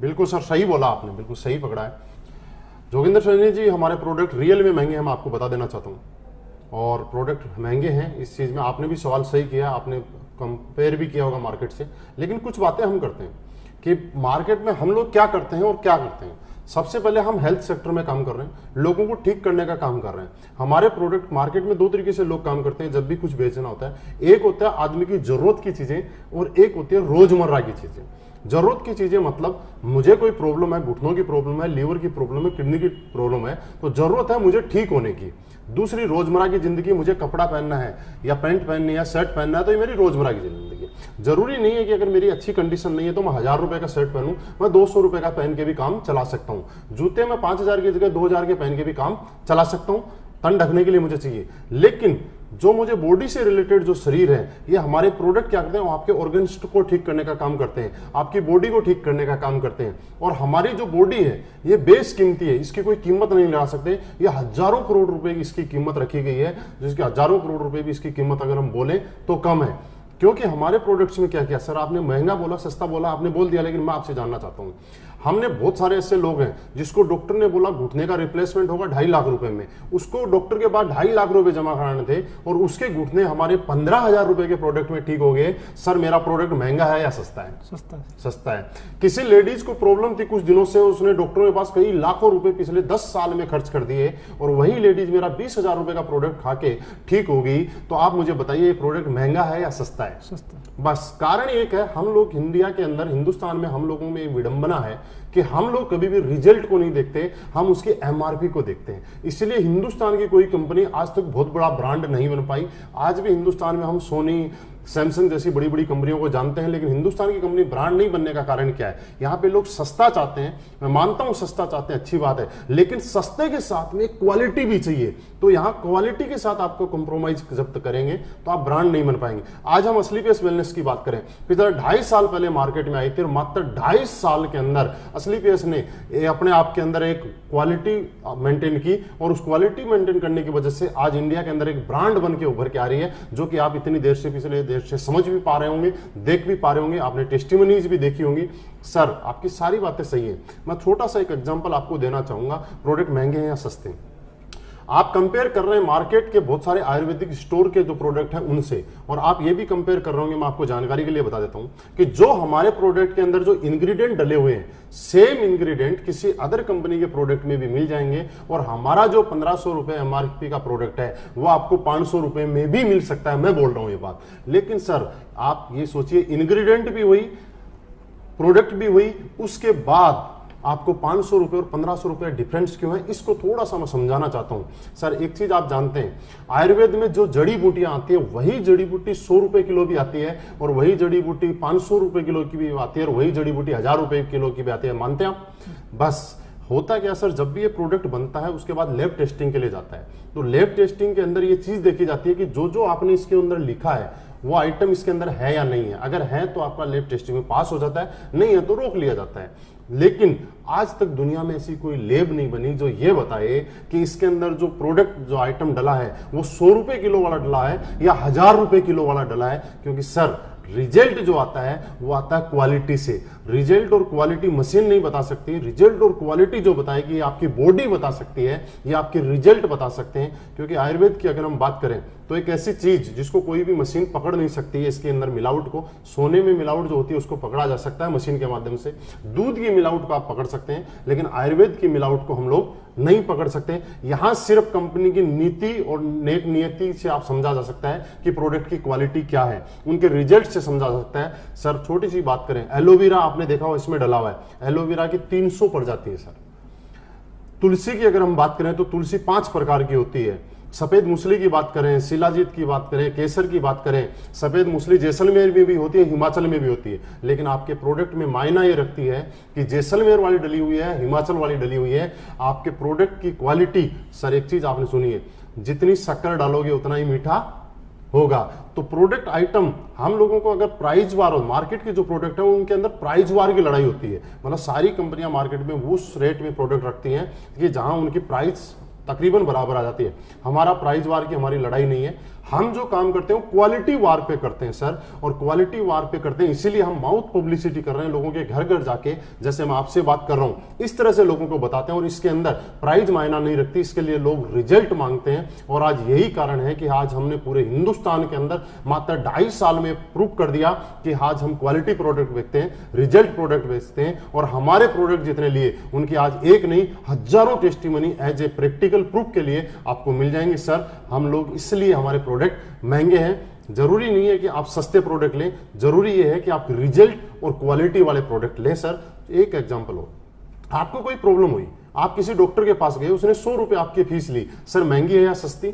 बिल्कुल सर, सही बोला आपने, बिल्कुल सही पकड़ा है जोगिंदर सैनी जी। हमारे प्रोडक्ट रियल में महंगे हैं, मैं आपको बता देना चाहता हूँ, और प्रोडक्ट महंगे हैं इस चीज़ में। आपने भी सवाल सही किया, आपने कंपेयर भी किया होगा मार्केट से। लेकिन कुछ बातें हम करते हैं कि मार्केट में हम लोग क्या करते हैं और क्या करते हैं। सबसे पहले हम हेल्थ सेक्टर में काम कर रहे हैं, लोगों को ठीक करने का काम कर रहे हैं। हमारे प्रोडक्ट मार्केट में दो तरीके से लोग काम करते हैं जब भी कुछ बेचना होता है। एक होता है आदमी की जरूरत की चीजें, और एक होती है रोजमर्रा की चीजें। जरूरत की चीजें मतलब मुझे कोई प्रॉब्लम है, घुटनों की प्रॉब्लम है, लीवर की प्रॉब्लम है, किडनी की प्रॉब्लम है, तो जरूरत है मुझे ठीक होने की। दूसरी रोजमर्रा की जिंदगी, मुझे कपड़ा पहनना है या पैंट पहननी है, शर्ट पहनना है, तो ये मेरी रोजमर्रा की जिंदगी। जरूरी नहीं है कि अगर मेरी अच्छी कंडीशन नहीं है तो मैं 1000 रुपए का शर्ट पहनूं, मैं 200 रुपए का पहन के भी काम चला सकता हूं। जूते में 5000 की जगह 2000 के पहन के भी काम चला सकता हूं, तन ढकने के लिए मुझे चाहिए। लेकिन जो मुझे बॉडी से रिलेटेड जो शरीर है, ये हमारे प्रोडक्ट क्या करते हैं, आपके ऑर्गन्स को ठीक करने का काम करते हैं, आपकी बॉडी को ठीक करने का काम करते हैं। और हमारी जो बॉडी है ये बेस कीमती है, इसकी कोई कीमत नहीं लगा सकते। ये हजारों करोड़ रुपए की इसकी कीमत रखी गई है, जिसकी हजारों करोड़ रुपए भी इसकी कीमत अगर हम बोलें तो कम है। क्योंकि हमारे प्रोडक्ट्स में क्या किया सर, आपने महंगा बोला, सस्ता बोला, आपने बोल दिया, लेकिन मैं आपसे जानना चाहता हूं। हमने बहुत सारे ऐसे लोग हैं जिसको डॉक्टर ने बोला घुटने का रिप्लेसमेंट होगा 2.5 लाख रुपए में, उसको डॉक्टर के बाद 2.5 लाख रुपए जमा कराने थे, और उसके घुटने हमारे 15,000 रुपए के प्रोडक्ट में ठीक हो गए। सर मेरा प्रोडक्ट महंगा है या सस्ता है? सस्ता है। किसी लेडीज को प्रॉब्लम थी कुछ दिनों से, उसने डॉक्टरों के पास कई लाखों रुपए पिछले 10 साल में खर्च कर दिए, और वही लेडीज मेरा 20,000 रुपए का प्रोडक्ट खा के ठीक हो गई। तो आप मुझे बताइए ये प्रोडक्ट महंगा है या सस्ता है? सस्ता। बस कारण एक है, हम लोग इंडिया के अंदर, हिंदुस्तान में हम लोगों में विडंबना है कि हम लोग कभी भी रिजल्ट को नहीं देखते, हम उसकी एमआरपी को देखते हैं। इसलिए हिंदुस्तान की कोई कंपनी आज तक बहुत बड़ा ब्रांड नहीं बन पाई। आज भी हिंदुस्तान में हम सोनी, सैमसंग जैसी बड़ी बड़ी कंपनियों को जानते हैं, लेकिन हिंदुस्तान की कंपनी ब्रांड नहीं बनने का कारण क्या है? यहाँ पे लोग सस्ता चाहते हैं। मैं मानता हूं सस्ता चाहते हैं, अच्छी बात है, लेकिन सस्ते के साथ में क्वालिटी भी चाहिए। तो यहाँ क्वालिटी के साथ आपको कॉम्प्रोमाइज जब तक करेंगे तो आप ब्रांड नहीं बन पाएंगे। आज हम असली पेस वेलनेस की बात करें, पिछले 2.5 साल पहले मार्केट में आई थी, और मात्र 2.5 साल के अंदर असली पेस ने अपने आप के अंदर एक क्वालिटी मेंटेन की, और उस क्वालिटी मेंटेन करने की वजह से आज इंडिया के अंदर एक ब्रांड बन के उभर के आ रही है, जो कि आप इतनी देर से पिछले से समझ भी पा रहे होंगे, देख भी पा रहे होंगे, आपने टेस्टिमनीज भी देखी होंगी। सर आपकी सारी बातें सही है। मैं छोटा सा एक एग्जांपल आपको देना चाहूंगा, प्रोडक्ट महंगे हैं या सस्ते हैं। आप कंपेयर कर रहे हैं मार्केट के बहुत सारे आयुर्वेदिक स्टोर के जो प्रोडक्ट हैं उनसे, और आप ये भी कंपेयर कर रहे होंगे, मैं आपको जानकारी के लिए बता देता हूं कि जो हमारे प्रोडक्ट के अंदर जो इंग्रेडिएंट डले हुए हैं, सेम इंग्रेडिएंट किसी अदर कंपनी के प्रोडक्ट में भी मिल जाएंगे, और हमारा जो 1500 रुपए एमआरपी का प्रोडक्ट है वो आपको 500 रुपए में भी मिल सकता है। मैं बोल रहा हूं ये बात। लेकिन सर आप ये सोचिए, इंग्रेडिएंट भी वही, प्रोडक्ट भी वही, उसके बाद आपको 500 रुपए और 1500 रुपए डिफरेंस क्यों है? इसको थोड़ा सा मैं समझाना चाहता हूं। सर एक चीज आप जानते हैं, आयुर्वेद में जो जड़ी बूटियां आती है, वही जड़ी बूटी 100 रुपए किलो भी आती है, और वही जड़ी बूटी 500 रुपए किलो की भी आती है, और वही जड़ी बूटी 1000 रुपए किलो की भी आती है। मानते हैं आप? बस होता क्या सर, जब भी ये प्रोडक्ट बनता है उसके बाद लैब टेस्टिंग के लिए जाता है, तो लैब टेस्टिंग के अंदर ये चीज देखी जाती है कि जो जो आपने इसके अंदर लिखा है वो आइटम इसके अंदर है या नहीं है। अगर है तो आपका लैब टेस्टिंग में पास हो जाता है, नहीं है तो रोक लिया जाता है। लेकिन आज तक दुनिया में ऐसी कोई लैब नहीं बनी जो ये बताए कि इसके अंदर जो प्रोडक्ट, जो आइटम डला है वो 100 रुपए किलो वाला डला है या 1000 रुपए किलो वाला डला है। क्योंकि सर रिजल्ट जो आता है वो आता है क्वालिटी से। रिजल्ट और क्वालिटी मशीन नहीं बता सकती, रिजल्ट और क्वालिटी जो बताएगी आपकी बॉडी बता सकती है, ये आपके रिजल्ट बता सकते हैं। क्योंकि आयुर्वेद की अगर हम बात करें तो एक ऐसी चीज जिसको कोई भी मशीन पकड़ नहीं सकती है, इसके अंदर मिलावट को, सोने में मिलावट जो होती है उसको पकड़ा जा सकता है मशीन के माध्यम से, दूध की मिलावट को आप पकड़ सकते हैं, लेकिन आयुर्वेद की मिलावट को हम लोग नहीं पकड़ सकते। यहां सिर्फ कंपनी की नीति और नेक नियति से आप समझा जा सकता है कि प्रोडक्ट की क्वालिटी क्या है, उनके रिजल्ट से समझा जा सकता है। सर छोटी सी बात करें, एलोवेरा आपने देखा हो इसमें डला हुआ है, एलोवेरा की 300 प्रजाति है सर। तुलसी की अगर हम बात करें तो तुलसी 5 प्रकार की होती है। सफेद मूसली की बात करें, शिलाजीत की बात करें, केसर की बात करें, सफेद मूसली जैसलमेर में भी होती है, हिमाचल में भी होती है। लेकिन आपके प्रोडक्ट में मायना ये रखती है कि जैसलमेर वाली डली हुई है, हिमाचल वाली डली हुई है। आपके प्रोडक्ट की क्वालिटी, सर एक चीज आपने सुनी है, जितनी शक्कर डालोगे उतना ही मीठा होगा। तो प्रोडक्ट आइटम हम लोगों को अगर प्राइस वार हो, मार्केट के जो प्रोडक्ट है उनके अंदर प्राइस वार की लड़ाई होती है। मतलब सारी कंपनियां मार्केट में उस रेट में प्रोडक्ट रखती हैं कि जहां उनकी प्राइस तकरीबन बराबर आ जाती है। हमारा प्राइस वार की हमारी लड़ाई नहीं है, हम जो काम करते हैं वो क्वालिटी वार पे करते हैं सर, और क्वालिटी वार पे करते हैं, इसीलिए हम माउथ पब्लिसिटी कर रहे हैं लोगों के घर घर जाके, जैसे मैं आपसे बात कर रहा हूं इस तरह से लोगों को बताते हैं। और इसके अंदर प्राइज मायना नहीं रखती, इसके लिए लोग रिजल्ट मांगते हैं। और आज यही कारण है कि आज हमने पूरे हिंदुस्तान के अंदर मात्र 2.5 साल में प्रूव कर दिया कि आज हम क्वालिटी प्रोडक्ट बेचते हैं, रिजल्ट प्रोडक्ट बेचते हैं, और हमारे प्रोडक्ट जितने लिए उनकी आज एक नहीं हजारों testimony as a practical proof के लिए आपको मिल जाएंगे सर। हम लोग इसलिए हमारे प्रोडक्ट महंगे हैं। जरूरी नहीं है कि आप सस्ते प्रोडक्ट लें, जरूरी यह है कि आप रिजल्ट और क्वालिटी वाले प्रोडक्ट लें सर। एक एग्जांपल हो, आपको कोई प्रॉब्लम हुई, आप किसी डॉक्टर के पास गए, उसने 100 रुपए आपकी फीस ली, सर महंगी है या सस्ती?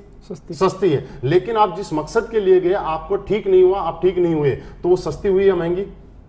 सस्ती है। लेकिन आप जिस मकसद के लिए गए आपको ठीक नहीं हुआ, आप ठीक नहीं हुए, तो वो सस्ती हुई या महंगी?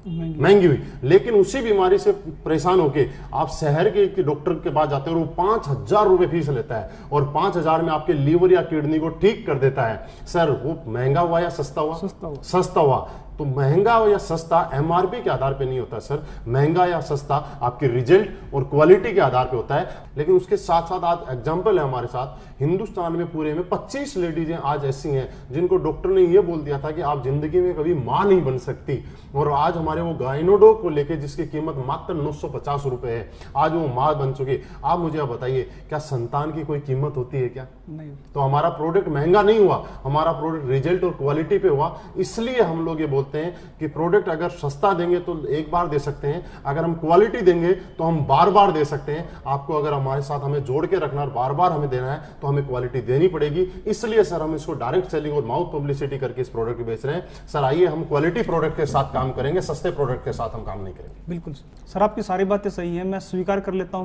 महंगी हुई। लेकिन उसी बीमारी से परेशान होके आप शहर के डॉक्टर के पास जाते हैं और वो 5,000 रुपए फीस लेता है, और 5,000 में आपके लीवर या किडनी को ठीक कर देता है। सर वो महंगा हुआ या सस्ता हुआ? सस्ता हुआ। तो महंगा या सस्ता एमआरपी के आधार पे नहीं होता सर, महंगा या सस्ता आपके रिजल्ट और क्वालिटी के आधार पे होता है। लेकिन उसके साथ साथ आज एग्जांपल है हमारे साथ, हिंदुस्तान में पूरे में 25 लेडीजें आज ऐसी हैं जिनको डॉक्टर ने यह बोल दिया था कि आप जिंदगी में कभी मां नहीं बन सकती, और आज हमारे वो गायनोडो को लेके जिसकी कीमत मात्र 950 रुपए है, आज वो मां बन चुकी। आप मुझे आप बताइए, क्या संतान की कोई कीमत होती है क्या? नहीं। तो हमारा प्रोडक्ट महंगा नहीं हुआ, हमारा प्रोडक्ट रिजल्ट और क्वालिटी पे हुआ। इसलिए हम लोग ये बोलते हैं कि प्रोडक्ट अगर सस्ता देंगे तो एक बार दे सकते हैं, अगर हम क्वालिटी देंगे तो हम बार बार दे सकते हैं। आपको अगर हमारे साथ हमें जोड़ के रखना और बार बार हमें देना है तो हमें क्वालिटी देनी पड़ेगी। इसलिए सर हम इसको डायरेक्ट सेलिंग और माउथ पब्लिसिटी करके इस प्रोडक्ट को बेच रहे हैं। सर आइए हम क्वालिटी प्रोडक्ट के साथ काम करेंगे, सस्ते प्रोडक्ट के साथ हम काम नहीं करेंगे। बिल्कुल सर, आपकी सारी बातें सही है, मैं स्वीकार कर लेता हूं